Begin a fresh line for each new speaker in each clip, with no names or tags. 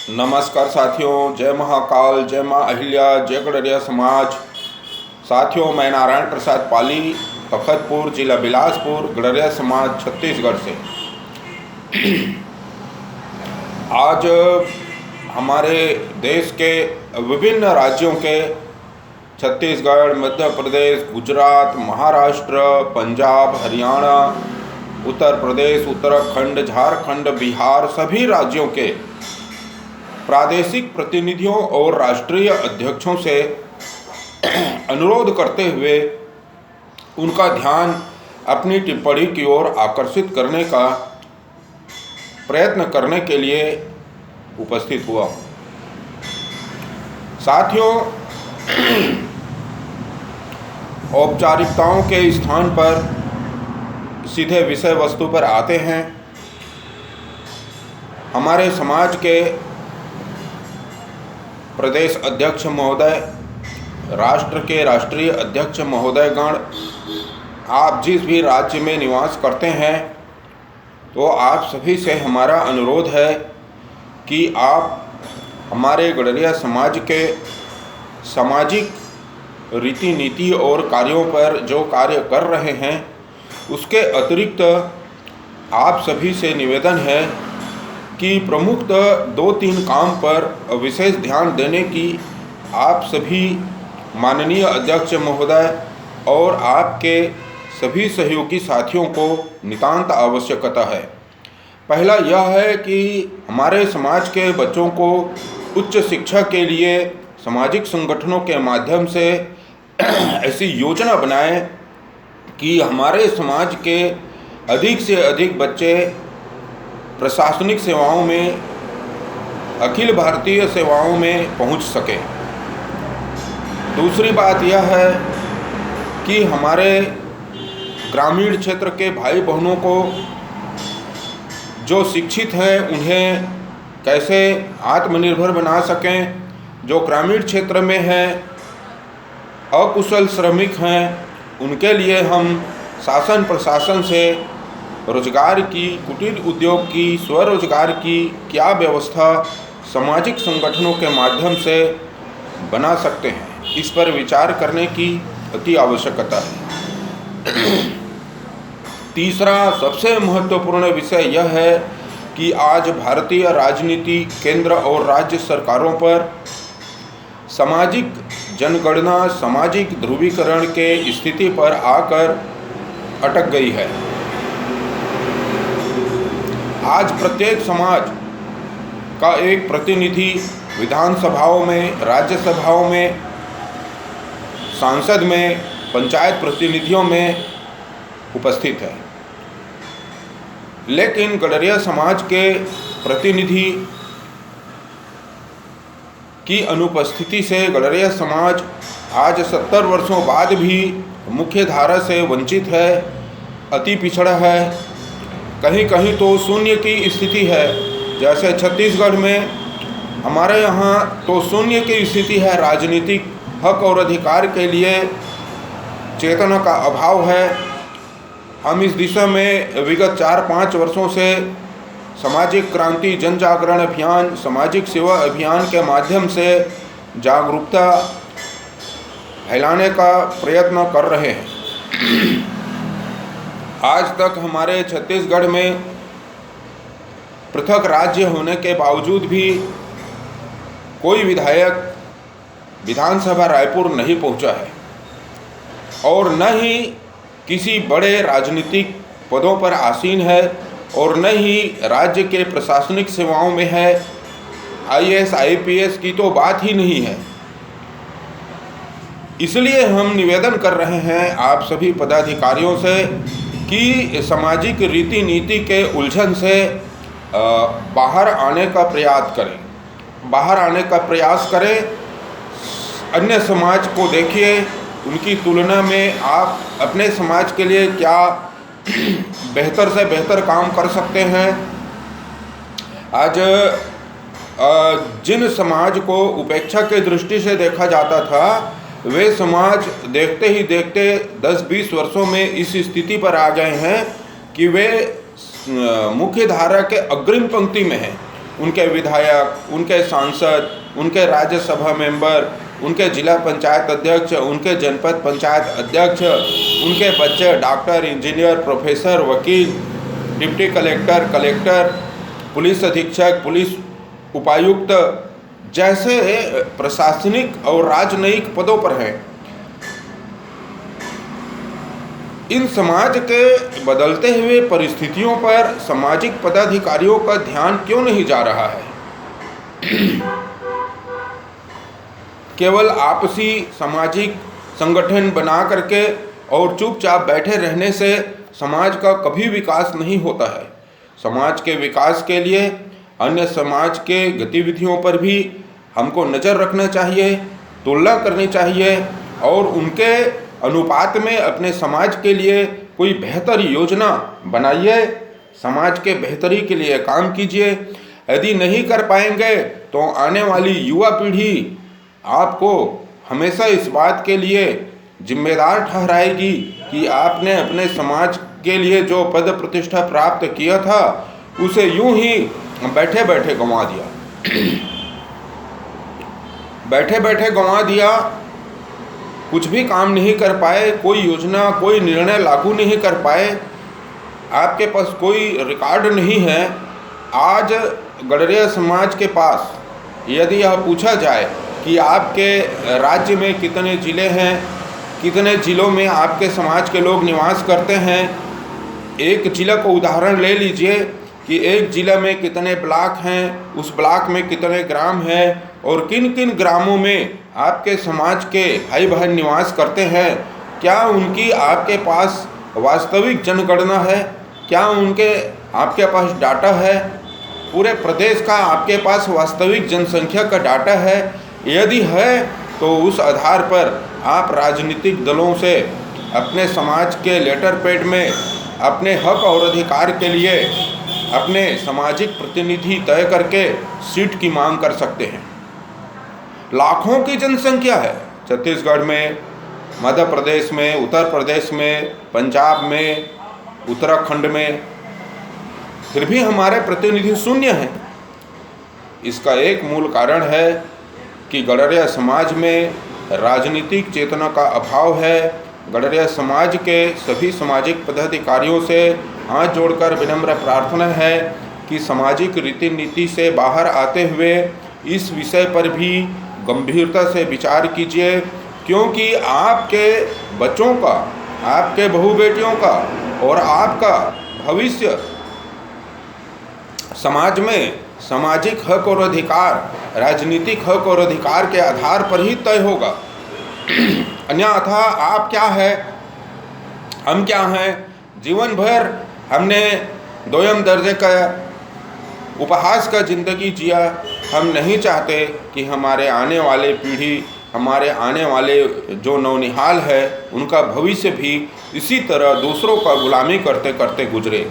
नमस्कार साथियों, जय महाकाल, जय माँ अहिल्या, जय गडरिया समाज। साथियों, मैं नारायण प्रसाद पाली, तखतपुर, जिला बिलासपुर, गडरिया समाज, छत्तीसगढ़ से। आज हमारे देश के विभिन्न राज्यों के छत्तीसगढ़, मध्य प्रदेश, गुजरात, महाराष्ट्र, पंजाब, हरियाणा, उत्तर प्रदेश, उत्तराखंड, झारखंड, बिहार, सभी राज्यों के प्रादेशिक प्रतिनिधियों और राष्ट्रीय अध्यक्षों से अनुरोध करते हुए उनका ध्यान अपनी टिप्पणी की ओर आकर्षित करने का प्रयत्न करने के लिए उपस्थित हुआ। साथियों, औपचारिकताओं के स्थान पर सीधे विषय वस्तु पर आते हैं। हमारे समाज के प्रदेश अध्यक्ष महोदय, राष्ट्र के राष्ट्रीय अध्यक्ष महोदयगण, आप जिस भी राज्य में निवास करते हैं, तो आप सभी से हमारा अनुरोध है कि आप हमारे गडरिया समाज के सामाजिक रीति नीति और कार्यों पर जो कार्य कर रहे हैं, उसके अतिरिक्त आप सभी से निवेदन है कि प्रमुख 2-3 काम पर विशेष ध्यान देने की आप सभी माननीय अध्यक्ष महोदय और आपके सभी सहयोगी साथियों को नितांत आवश्यकता है। पहला यह है कि हमारे समाज के बच्चों को उच्च शिक्षा के लिए सामाजिक संगठनों के माध्यम से ऐसी योजना बनाएं कि हमारे समाज के अधिक से अधिक बच्चे प्रशासनिक सेवाओं में, अखिल भारतीय सेवाओं में पहुंच सकें। दूसरी बात यह है कि हमारे ग्रामीण क्षेत्र के भाई बहनों को जो शिक्षित हैं उन्हें कैसे आत्मनिर्भर बना सकें। जो ग्रामीण क्षेत्र में हैं, अकुशल श्रमिक हैं, उनके लिए हम शासन प्रशासन से रोजगार की, कुटीर उद्योग की, स्वरोजगार की क्या व्यवस्था सामाजिक संगठनों के माध्यम से बना सकते हैं, इस पर विचार करने की अति आवश्यकता है। तीसरा सबसे महत्वपूर्ण विषय यह है कि आज भारतीय राजनीति केंद्र और राज्य सरकारों पर सामाजिक जनगणना, सामाजिक ध्रुवीकरण के स्थिति पर आकर अटक गई है। आज प्रत्येक समाज का एक प्रतिनिधि विधानसभाओं में, राज्यसभाओं में, सांसद में, पंचायत प्रतिनिधियों में उपस्थित है, लेकिन गडरिया समाज के प्रतिनिधि की अनुपस्थिति से गडरिया समाज आज 70 वर्षों बाद भी मुख्य धारा से वंचित है, अति पिछड़ा है। कहीं कहीं तो शून्य की स्थिति है। जैसे छत्तीसगढ़ में हमारे यहाँ तो शून्य की स्थिति है। राजनीतिक हक और अधिकार के लिए चेतना का अभाव है। हम इस दिशा में विगत 4-5 वर्षों से सामाजिक क्रांति, जन जागरण अभियान, सामाजिक सेवा अभियान के माध्यम से जागरूकता फैलाने का प्रयत्न कर रहे हैं। आज तक हमारे छत्तीसगढ़ में पृथक राज्य होने के बावजूद भी कोई विधायक विधानसभा रायपुर नहीं पहुंचा है और न ही किसी बड़े राजनीतिक पदों पर आसीन है और न ही राज्य के प्रशासनिक सेवाओं में है। IAS, IPS की तो बात ही नहीं है। इसलिए हम निवेदन कर रहे हैं आप सभी पदाधिकारियों से कि सामाजिक रीति नीति के उलझन से बाहर आने का प्रयास करें। अन्य समाज को देखिए, उनकी तुलना में आप अपने समाज के लिए क्या बेहतर से बेहतर काम कर सकते हैं। आज जिन समाज को उपेक्षा के दृष्टि से देखा जाता था, वे समाज देखते ही देखते 10-20 वर्षों में इस स्थिति पर आ गए हैं कि वे मुख्य धारा के अग्रिम पंक्ति में हैं उनके विधायक, उनके सांसद, उनके राज्यसभा मेंबर, उनके जिला पंचायत अध्यक्ष, उनके जनपद पंचायत अध्यक्ष, उनके बच्चे डॉक्टर, इंजीनियर, प्रोफेसर, वकील, डिप्टी कलेक्टर, कलेक्टर, पुलिस अधीक्षक, पुलिस उपायुक्त जैसे प्रशासनिक और राजनयिक पदों पर हैं। इन समाज के बदलते हुए परिस्थितियों पर सामाजिक पदाधिकारियों का ध्यान क्यों नहीं जा रहा है? केवल आपसी सामाजिक संगठन बना करके और चुपचाप बैठे रहने से समाज का कभी विकास नहीं होता है। समाज के विकास के लिए अन्य समाज के गतिविधियों पर भी हमको नज़र रखना चाहिए, तुलना करनी चाहिए और उनके अनुपात में अपने समाज के लिए कोई बेहतर योजना बनाइए, समाज के बेहतरी के लिए काम कीजिए। यदि नहीं कर पाएंगे तो आने वाली युवा पीढ़ी आपको हमेशा इस बात के लिए जिम्मेदार ठहराएगी कि आपने अपने समाज के लिए जो पद प्रतिष्ठा प्राप्त किया था उसे यूं ही बैठे बैठे गंवा दिया। बैठे बैठे गंवा दिया, कुछ भी काम नहीं कर पाए, कोई योजना, कोई निर्णय लागू नहीं कर पाए, आपके पास कोई रिकॉर्ड नहीं है। आज गडरिया समाज के पास यदि यह पूछा जाए कि आपके राज्य में कितने ज़िले हैं, कितने ज़िलों में आपके समाज के लोग निवास करते हैं, एक ज़िला को उदाहरण ले लीजिए कि एक ज़िले में कितने ब्लॉक हैं, उस ब्लॉक में कितने ग्राम हैं और किन किन ग्रामों में आपके समाज के भाई बहन निवास करते हैं। क्या उनकी आपके पास वास्तविक जनगणना है? क्या आपके पास डाटा है? पूरे प्रदेश का आपके पास वास्तविक जनसंख्या का डाटा है? यदि है तो उस आधार पर आप राजनीतिक दलों से अपने समाज के लेटर पैड में अपने हक और अधिकार के लिए अपने सामाजिक प्रतिनिधि तय करके सीट की मांग कर सकते हैं। लाखों की जनसंख्या है छत्तीसगढ़ में, मध्य प्रदेश में, उत्तर प्रदेश में, पंजाब में, उत्तराखंड में, फिर भी हमारे प्रतिनिधि शून्य हैं। इसका एक मूल कारण है कि गडरिया समाज में राजनीतिक चेतना का अभाव है। गडरिया समाज के सभी सामाजिक पदाधिकारियों से हाथ जोड़कर विनम्र प्रार्थना है कि सामाजिक रीति नीति से बाहर आते हुए इस विषय पर भी गंभीरता से विचार कीजिए, क्योंकि आपके बच्चों का, आपके बहू बेटियों का और आपका भविष्य समाज में सामाजिक हक और अधिकार, राजनीतिक हक और अधिकार के आधार पर ही तय होगा। अन्यथा आप क्या है, हम क्या हैं? जीवन भर हमने दोयम दर्जे का उपहास का ज़िंदगी जिया। हम नहीं चाहते कि हमारे आने वाले पीढ़ी, हमारे आने वाले जो नौनिहाल है, उनका भविष्य भी इसी तरह दूसरों का गुलामी करते करते गुजरे।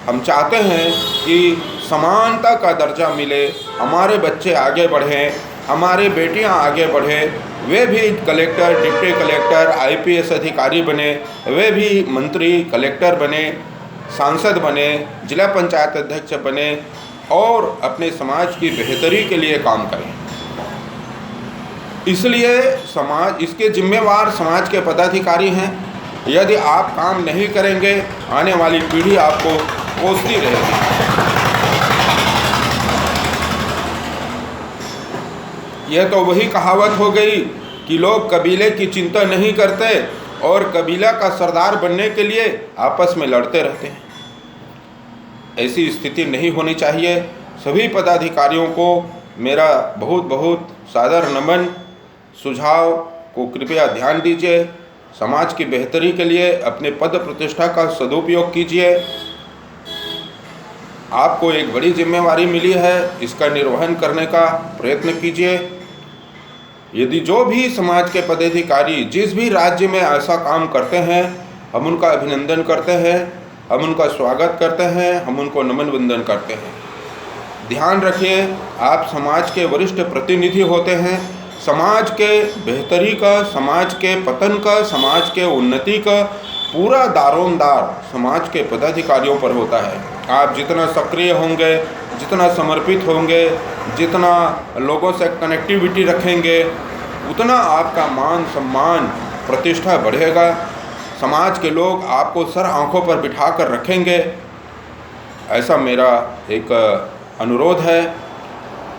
हम चाहते हैं कि समानता का दर्जा मिले, हमारे बच्चे आगे बढ़ें, हमारे बेटियां आगे बढ़ें, वे भी कलेक्टर, डिप्टी कलेक्टर, आईपीएस अधिकारी बने, वे भी मंत्री, कलेक्टर बने, सांसद बने, जिला पंचायत अध्यक्ष बने और अपने समाज की बेहतरी के लिए काम करें। इसलिए समाज, इसके जिम्मेवार समाज के पदाधिकारी हैं। यदि आप काम नहीं करेंगे, आने वाली पीढ़ी आपको कोसती रहेगी। यह तो वही कहावत हो गई कि लोग कबीले की चिंता नहीं करते और कबीला का सरदार बनने के लिए आपस में लड़ते रहते हैं। ऐसी स्थिति नहीं होनी चाहिए। सभी पदाधिकारियों को मेरा बहुत बहुत सादर नमन। सुझाव को कृपया ध्यान दीजिए। समाज की बेहतरी के लिए अपने पद प्रतिष्ठा का सदुपयोग कीजिए। आपको एक बड़ी जिम्मेवारी मिली है, इसका निर्वहन करने का प्रयत्न कीजिए। यदि जो भी समाज के पदाधिकारी जिस भी राज्य में ऐसा काम करते हैं, हम उनका अभिनंदन करते हैं, हम उनका स्वागत करते हैं, हम उनको नमन वंदन करते हैं। ध्यान रखिए, आप समाज के वरिष्ठ प्रतिनिधि होते हैं। समाज के बेहतरी का, समाज के पतन का, समाज के उन्नति का पूरा दारोमदार समाज के पदाधिकारियों पर होता है। आप जितना सक्रिय होंगे, जितना समर्पित होंगे, जितना लोगों से कनेक्टिविटी रखेंगे, उतना आपका मान सम्मान प्रतिष्ठा बढ़ेगा। समाज के लोग आपको सर आंखों पर बिठा कर रखेंगे। ऐसा मेरा एक अनुरोध है।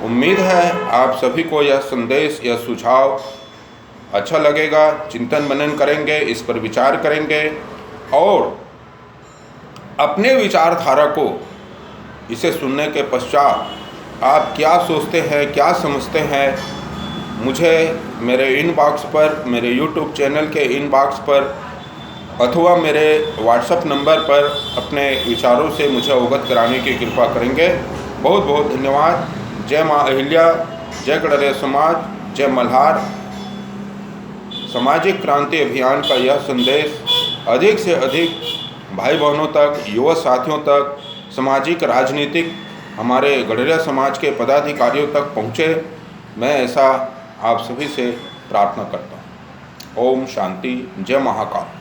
उम्मीद है आप सभी को यह संदेश, यह सुझाव अच्छा लगेगा। चिंतन मनन करेंगे, इस पर विचार करेंगे और अपने विचारधारा को इसे सुनने के पश्चात आप क्या सोचते हैं, क्या समझते हैं, मुझे मेरे इनबॉक्स पर, मेरे YouTube चैनल के इनबॉक्स पर अथवा मेरे व्हाट्सएप नंबर पर अपने विचारों से मुझे अवगत कराने की कृपा करेंगे। बहुत बहुत धन्यवाद। जय माँ अहिल्या, जय गडरिया समाज, जय मल्हार। सामाजिक क्रांति अभियान का यह संदेश अधिक से अधिक भाई बहनों तक, युवा साथियों तक, सामाजिक राजनीतिक हमारे गडरिया समाज के पदाधिकारियों तक पहुँचे, मैं ऐसा आप सभी से प्रार्थना करता हूँ। ओम शांति। जय महाकाल।